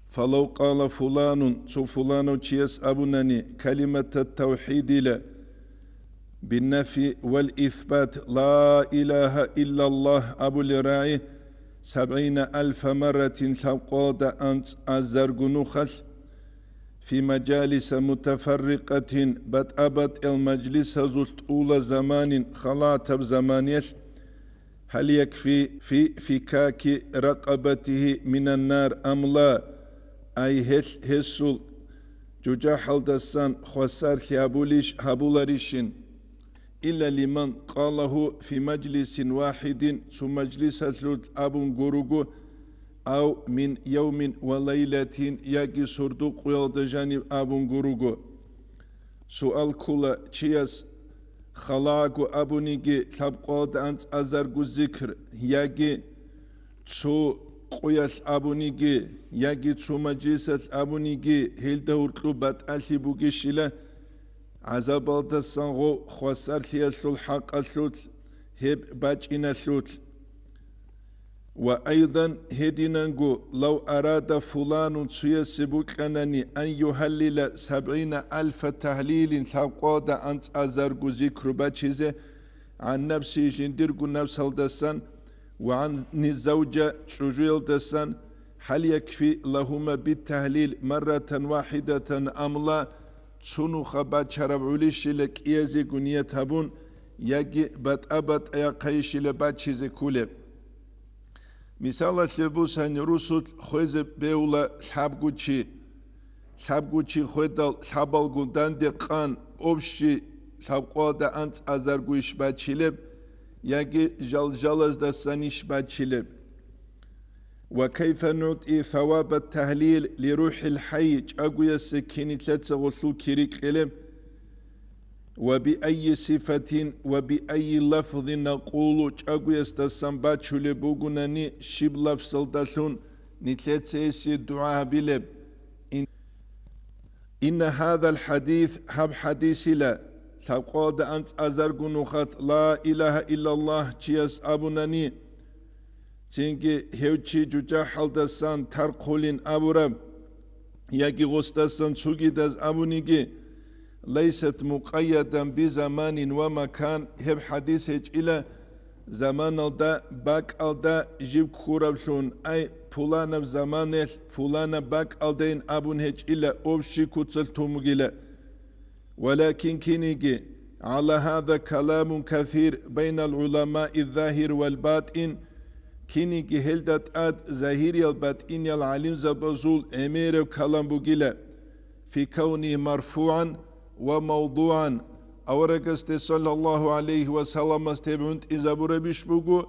فلو قال فلان سو فلان تشيس أبنني كلمة التوحيد لا بالنفي والإثبات لا إله إلا الله أبو لراعي 70,000 مرة سوقود أنت الزرقنوخل في مجالس متفرقة أبد المجلس زلت أولى زمان خلاطب زمانيش هل يكفي في فكاك رقبته من النار أم لا أي هسول جوجا دسان خسار هابولاريشن إلا لمن قاله في مجلس واحد ثم مجلس سلوت أبو غروغو أو من يوم وليلة يجي صردوق ويلدجانب أبو غروغو سؤال كلا تشيس خلاقو أبو نيجي سابقود أنت أزرقو ذكر يجي تسو قياس أبو نيجي يجي تسو مجلس أبو نيجي هيلده ورطلبات ألي بوغيشيلا عذاب الدسانغو خوصار ثياسل حق السوت هب باجين السوت وأيضا هدينانغو لو أراد فلان سيسبوكنني أن يهلل 70,000 تهليل ثقود أنت أزرقو ذكر باجيزه عن نفسي جندرقو نفس الدسان وعن الزوجة شجويل دسان هل يكفي لهما بالتهليل مرة واحدة أم لا تسونو خبات شرب عليش لك إيازي قنية هبون يجي أبد أيقايش لباتشيزي كولب مثال سبوس هن رسول خوز بيولا سابقوشي خويدال سابالقو داندي قان أبشي سابقودا أنت أزرقوش باتشيلب يجي جلجلز دسانيش باتشيلب وكيف نعطي ثواب التهليل لروح الحي أقوى السكيني ثلاثة غسول كيريك إلم وبأي صفة وبأي لفظ نقول أقوى استسنباتشو لبوغناني شب لفظ دسون نتلاتة يسي الدعاء بلب إن هذا الحديث هب حديث لا سوقود أنت أزرق نخط لا إله إلا الله تياس أبناني تنجي هيوتشي جوجا حالدسان ترقولين أبورب يجي غستسان سوغيداز أبونيجي ليست مقيدا بزمان ومكان هب حديث هج إلى زمان الدا باك الدا جيب خوربشون أي فلان بزمان فلان باك الدين أبون هج إلى أبشي كتسل تومجيلا ولكن كينيجي على هذا كلام كثير بين العلماء الظاهر والباطن كيني جهلدت أد ظاهري الباطن العلم زبزول أمير كلام بوغيلا في كونه مرفوعا وموضوعا أورقست صلى الله عليه وسلم استبعند إذا بربيش بوغو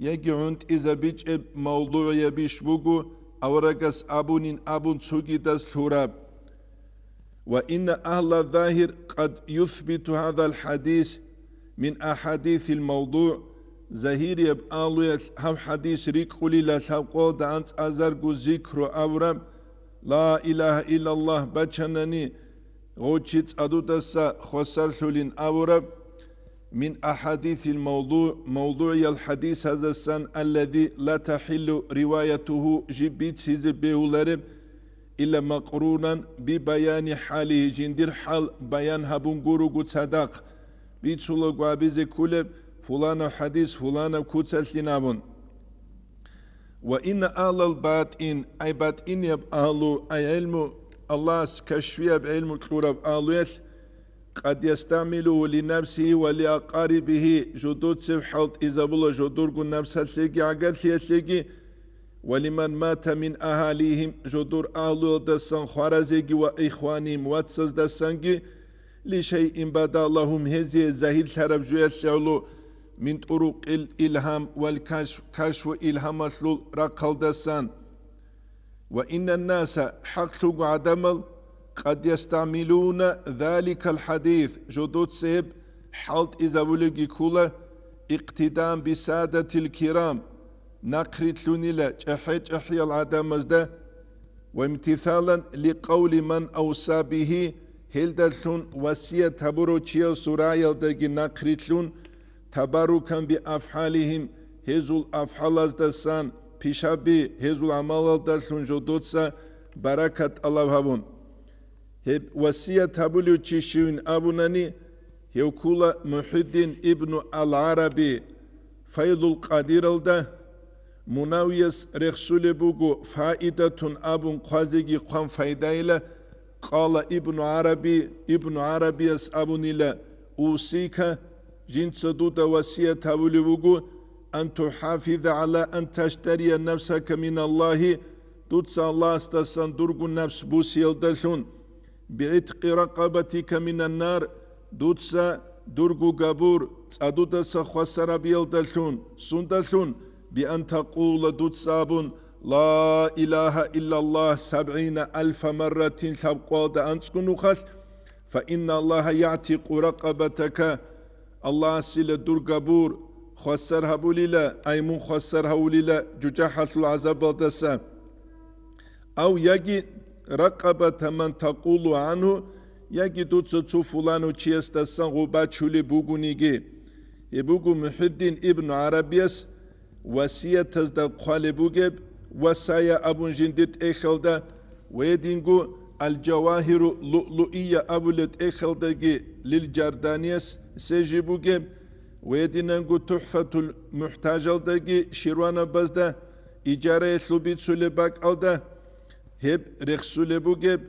يجي عند إذا بيج موضوع يبيش بوغو أورقس أبون سوغي دس سوراب وإن أهل الظاهر قد يثبت هذا الحديث من أحاديث الموضوع ظاهر يبقى هم حديث ريك قولي لا سوقود أنت أزرقو ذكر أورب لا إله إلا الله بچنني غوشيت أدو دسا خسر سولين أورب من أحاديث الموضوع موضوع الحديث هذا السن الذي لا تحل روايته جبيت سيز بيولرب إلا مقرونا ببيان حاله جندر حال بيان هبون قروقو صدق بيت سولو قابيزي كولب فلان حديث فلان كوتسل لنابون وإن أهل الباطن أي باطن يبقالو أي علم الله كشفية بعلم الكورة بقالو قد يستعمله لنفسه ولأقاربه جدود سبحالت إذا بلا جدور نفس السيجي عقل سيجي ولمن مات من أهاليهم جدور أهل دسان خوارزيجي وإخوانهم واتسز دسانجي لشيء بدا لهم هذه الزهير شرب جوية شعلو من طرق الإلهام والكشف إلهام مسلول رقل دسان وإن الناس حق عدمل قد يستعملون ذلك الحديث جدود سيب حالت إذا بلغي كولا اقتدام بسادة الكرام نقرت لنلا جحي العدم ده وامتثالا لقول من أوصى به هلدلسون وسية تبروتشيا سرايا دقي نقرتلون تباركا بأفعالهم هزول أفعال دسان بشابي هزول عمال دلسون جدودسا بركة الله هبون هب وصية هبوليو تشيشون أبوناني هيوكولا محي الدين ابن العربي فيض القدير الده مناويس رخصول بوغو فائدة أبن قازيجي قام فايدايلا قال ابن عربي اس أبوني لا أوصيك جنس دودا وصية هبولي بوغو أن تحافظ على أن تشتري نفسك من الله دوتسا الله استسان درغو نفس بوسيل دلون بعتق رقبتك من النار دوتسا درغو قبور تادودا سخوصر بيل دلون سندلون بأن تقول دوتسابون لا إله إلا الله 70,000 مرة تبقى أنسكن خل فإن الله يعتق رقبتك الله سيل درغبور خسر هبوليلا أيمون خسر هوليلا ججاحة العذاب دسا أو يجي رقبة من تقول عنه يجي دوتسو فلانو تشيستسان غباتشولي بوغونيجي يبوغو محي الدين ابن عربيس وصية تزدق قالي بوغيب وصايا أبون جندت إخلدا ويدينغو الجواهر لؤلؤية أبولت إخلداجي للجردانيس سيجي بوغيب ويدينغو تحفة المحتاج الداجي شيروانا بزدا إجارة يسلوبيت سوليباك الدا هب رخصولي بوغيب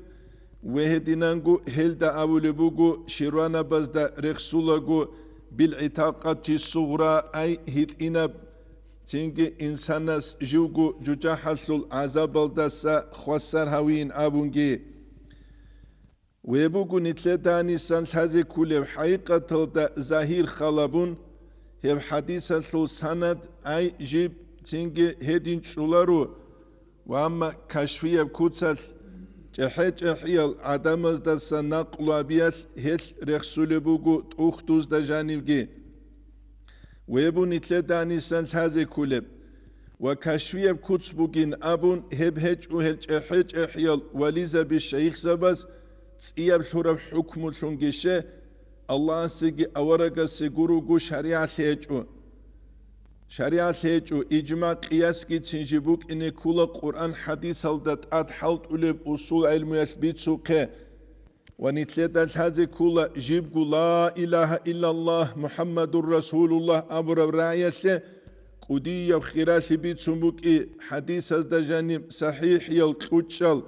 ويدينغو هلدا أبولي بوغو شيروانا بزدا رخصولاغو بالعتاقة الصغرى أي هيت إنب تنجي إنسانس جوغو جوجا حصل عذاب الدسا خسر هوين أبونجي ويبوغو نتلتاني سنسازي كولي حقيقة الدا زهير خلابون هب حديثة سل سند أي جيب تنجي هدين شولارو وأما كشفية بكوتسل جحيج إحيال عدمز دسا نقلوا بيس هل رخصولي بوغو تأختوز دا جانبجي ويبو نتلداني سنس هذه كولب وكشفية بكوتس بوغين أبون هب هج وهج إحيج إحيال وليزا بالشيخ زباز تسيب شرب حكم شنجيشه الله سيجي أورغا سيغوروغو شريعة سيجو إجماع قياس كي تنجيبوك إني كولا قرآن حديث هلدت أدحلت أوليب أصول علم يثبت سوقه ونتلدل هذه كولا جيبو لا إله إلا الله محمد رسول الله أبو رعيسه قدي يبخراش بيت سنبوك حديث هذا جانب صحيح يلقوتشال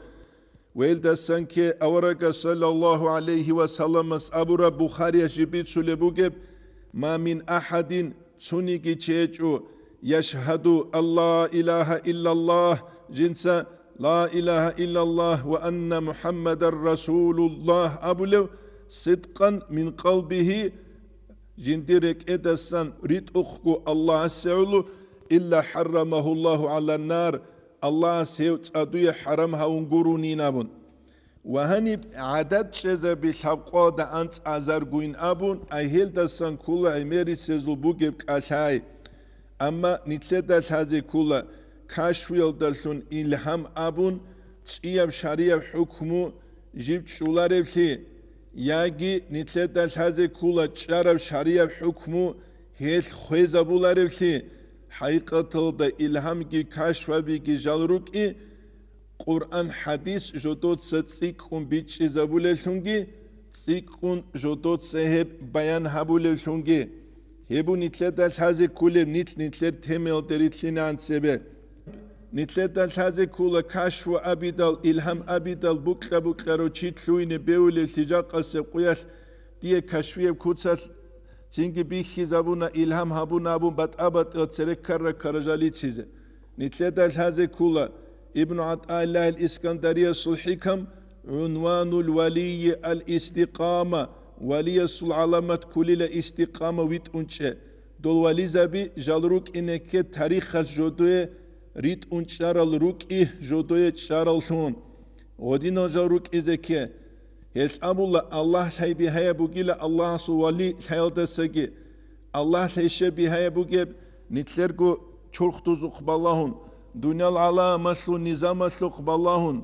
ويلدا سنكي أورق صلى الله عليه وسلم أبو رب بخاري جبيت سلبوك ما من أحد سنيكي تشيجو يشهد الله إله إلا الله جنسا لا إله إلا الله وأن محمد رسول الله أبولو صدقا من قلبه جندرك إدسان ريت أخو الله سعلو إلا حرمه الله على النار الله سيوت أدوية حرمها ونقروني نابون وهني عدد شذا بشبقا دا أنت أزرقوين أبون أهيل دسان كولا عميري سيزل بوغيب كاشاي أما نتلدس هذه كولا كاشويل دلسون إلهام أبون تسيب شريب حكمو جيب شولارب سي ياجي نتلدس هذه كولا تشارب شريب حكمو هيل خويزة بولارب سي حقيقة دا إلهام جي كاشوا بيجي جالروكي قرآن حديث جدود ستسيكون بيتش زبولشونجي سيكون جدود سهب بيان هبولشونجي هبو نتلدس هذه كولا نتلد تميل دريتلين عن سبب نتلدس هذه كولا كاشوا أبيدال إلهام أبيدال بكرة رو تشيتلوين بيولي سجاق السبقياس دي كاشوية بكوتسال تنجي بيخي زبونا إلهام هبونا أبون بات أبات تسرك كرجالي تسيزة نتلدس هذه كولا ابن عطاء الله الإسكندرية الحكم عنوان الولي الاستقامة ولي العلامة كل الاستقامة ويتونشة دول ولي زبي جالروك إنك تاريخ الجدوية ريت أنشار الروك جدوية تشار الشون ودينا جالروك إذكي هيس أبو الله شاي بهاي بوغيلا الله سوالي شايل دسجي الله شاي بهاي بوغيب نتلرغو چورختوز قبالهون دنيا العالم سو نظام قبالهون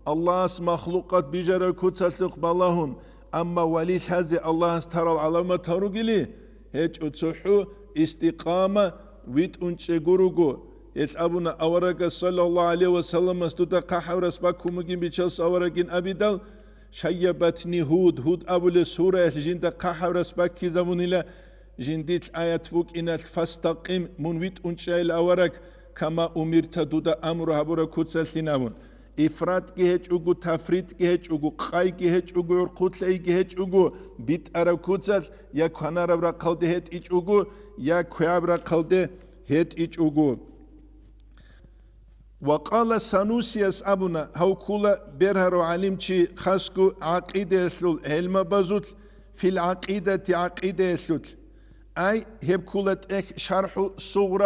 الله مخلوقات بجرى كتس قبالهون أما ولي هذه الله ترى العلامة تروجلي هيج أتصحو استقامة ويت أنشجورجو إيش أبونا أورك صلى الله عليه وسلم استوتا قحورس باكومجين بيشلس أوركين أبيدال شيبتني هود أبو سورة جندا قحورس باكي زمونيلا جنديت آيات بوك إن فاستقيم منويت أنشايل أورك كما أمرت دودا أمر هبورا كوتسلتينامون إفراد جهج أوجو تفريد جهج أوجو قاي جهج أوجو رقوتلي جهج أوجو بيت أرا كوتسل يا كنا ربرا قلده هت إيش أوجو يا كيابرا قلده هت إيش أوجو وقال سانوسياس أبونا هو كولا برهرو علمشي خاسكو عقيدة سلول علم بزوت في العقيدة عقيدة سلول أي هب كولت إخ شرح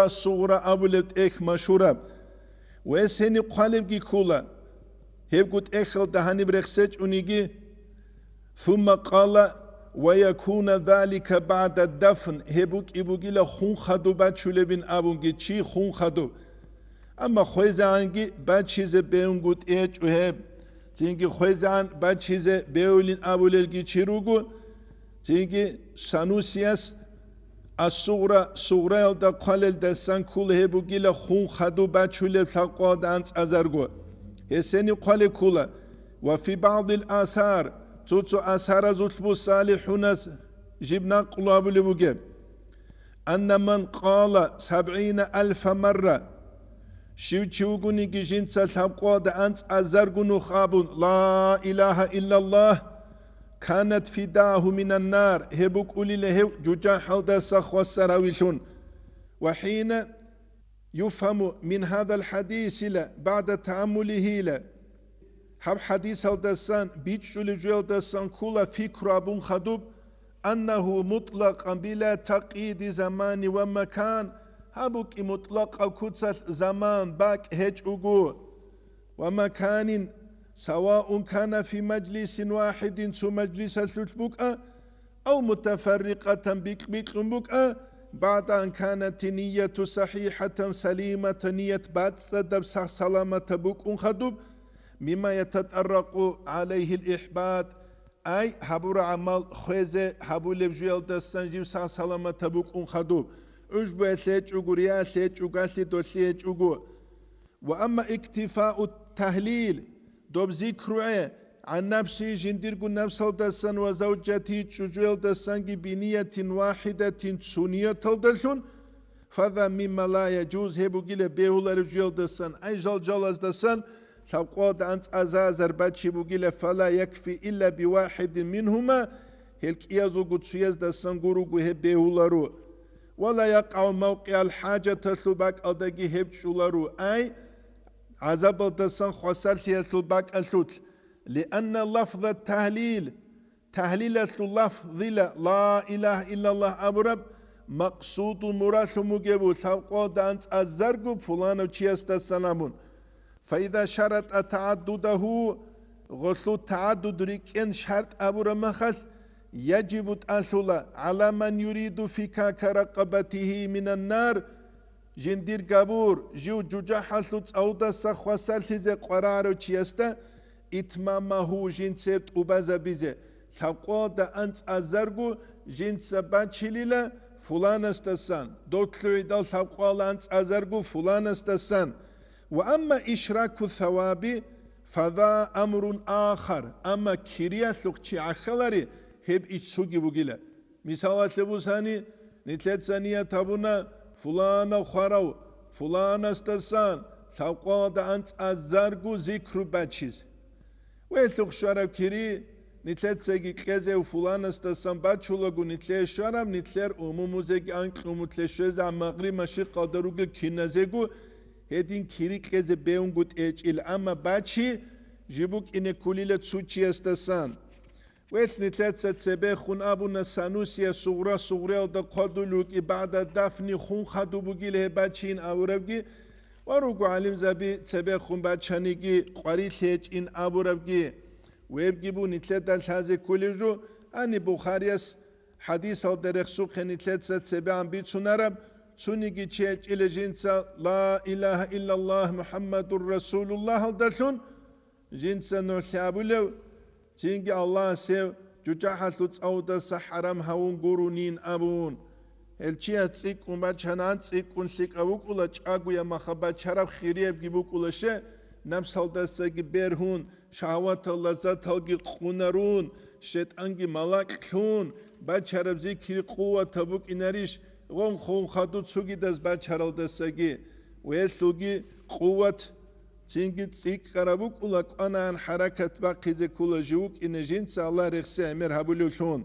صغرى أبولت إخ مشهورة ويسهني قالب جي كولا هب قلت إخ دهاني برخسج ونيجي ثم قال ويكون ذلك بعد الدفن هبوك إبوكي لخون خدو بات شلبين أبونجي چي خون خدو اما خویزانگی بعد چیز بیونگوت ایچ و هب تینگی خویزان بعد چیز بیولین ابوللگی چیروگو تینگی سانوسیاس الصغرى دا قلل دستان کول هبو گیل خون خدو بعد شوله تقوى دانس ازرگو هسنی قل کولا وفي بعض الآثار توتو آثار زلبو صالحون جبنا قلاب لبوجب أن من قال 70,000 مرة شو تشوغوني جين سالحقوا دانس ازرغونو خابون لا اله الا الله كانت فداه من النار هبوك اولي له جوجا حودا سخوا السراويلون وحين يفهم من هذا الحديث لا بعد تأمله لا حب حديث الدسان بيتشول جوال دسان كولا فكر ابون خدوب انه مطلق بلا تقييد زمان ومكان هبوك مطلق أو كتسل زمان باك هج أقو ومكان سواء كان في مجلس واحد ثم مجلس الثلثبوك أو متفرقة بك بك بعد أن كانت نية صحيحة سليمة نية بعد سدب سلامة بك خدوب مما يتطرق عليه الإحباط أي هبور عمل خوزة هبول بجوال دستان سلامة بك خدوب أجبو سيج أجو ريا سيج أجو سيدو سيج أجو وأما اكتفاء التهليل دوب ذكره عن نفسي جنديرقو نفس الدسان وزوجتي تشجوال دسان بنية واحدة سنية تلدسون فذا مما لا يجوز هبو جيل بيهولا رجوال دسان أي جلز دسان سوقود أنت أزازر باتشي بوجيل فلا يكفي إلا بواحد منهما هلك إيازو قدسياز دسان قروقو هبيهولا رو ولا يقع موقع الحاجة تسلبك أدقي هب شولارو أي عذاب الدسان خسر سيسلبك أسوت لأن لفظ التهليل تهليل اللفظ لا إله إلا الله أبرب مقصود مراد مجيبو سوقو دانس الزرقو فلانو تشيست السلامون فإذا شرط تعدده غسل التعدد ريكين شرط أبرب مخص يجب التأصل على من يريد فكاك رقبته من النار جندير قبور جو جوجا حسوت أودا سخوا سلسيزة قرارو تشيستا إتمامه جنسيت أبازا بيزي ساقوا دا أنت أزرقو جنس بانشليلا فلان استسان دوتلوي دال ساقوا لانت أزرقو فلان استسان وأما إشراك الثواب فذا أمر آخر أما كيريا سوكتشي عخلاري هب إيش سوقي بقيلة مثال لبوساني نتلت ثانية تابونا فلان خراو فلان استسان ساقوا دا أنت أزرقو ذكر باتشيز ويتلوخ شارب كيري نتلت سيجي كيزي وفلان استسان باتشولوغو نتلت شارب نتلت أموموزيجي أنك أموتلشوز عن مغرب مشيق قادروغو كينازيغو هدين كيري كيزي بيونغوت إيش الأما باتشي جيبوك إني كوليلة تسوچي استسان ويتني تلاتة تسبي خون أبونا سانوسيا صغرى ودا قدولوك بعد الدفن خون خدو بوغي له باتشين أوربجي وروغو علم زبي تسبي خون باتشانيجي قريت هيج إن أوربجي ويبجيبو نتلات الهازي كوليجو أني بخاريس حديث أو درخ سوق نتلات تسبي عن بيت سنرب سنيجي تشيج إلى جنسا لا إله إلا الله محمد رسول الله دلون جنسا نوشابو له تينجي الله سيو جوجا حسوت أودا سحرم هون قرونين أبون الچیا څیکون بچه‌نان څیکون سیکاوکولا چاگویا مخبا چراب خیریب گیبوکولشه نفسال دستگی برهون شهوت لذت هلگی خونرون شیطانگی ملاک خون بچه‌رب زیکری قوت تبوک اینریش غون خون خادو سوگی دست بچه‌رال دستگی و سوگی قوت چینگی څیک کرابوکولا قانان حرکت باقیزه کولا جوک این جنس الله رخصه امر هبولوشون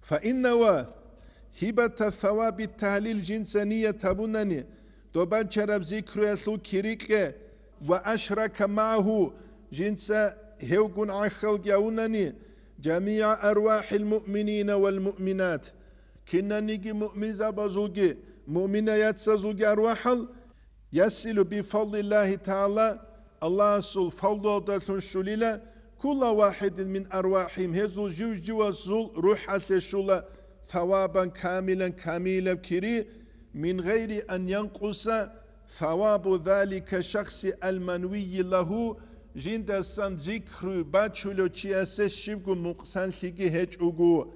فإنه هبة ثواب التهليل جنسانية تبونني دوبان شرب ذكر يسلو كريكه وأشرك معه جنس هوغن عخل جاونني جميع أرواح المؤمنين والمؤمنات كنا نيجي مؤمن زبازوجي مؤمنة يتسزوجي أرواحل يصل بفضل الله تعالى الله سول فضل دلتون شليلة كل واحد من أرواحهم هزو جو زول روح الشولة ثوابا كاملا كري من غير أن ينقص ثواب ذلك الشخص المنوي له جند سان ذكر باتشولو تشياسس شبكو مقصان لكي هجوغو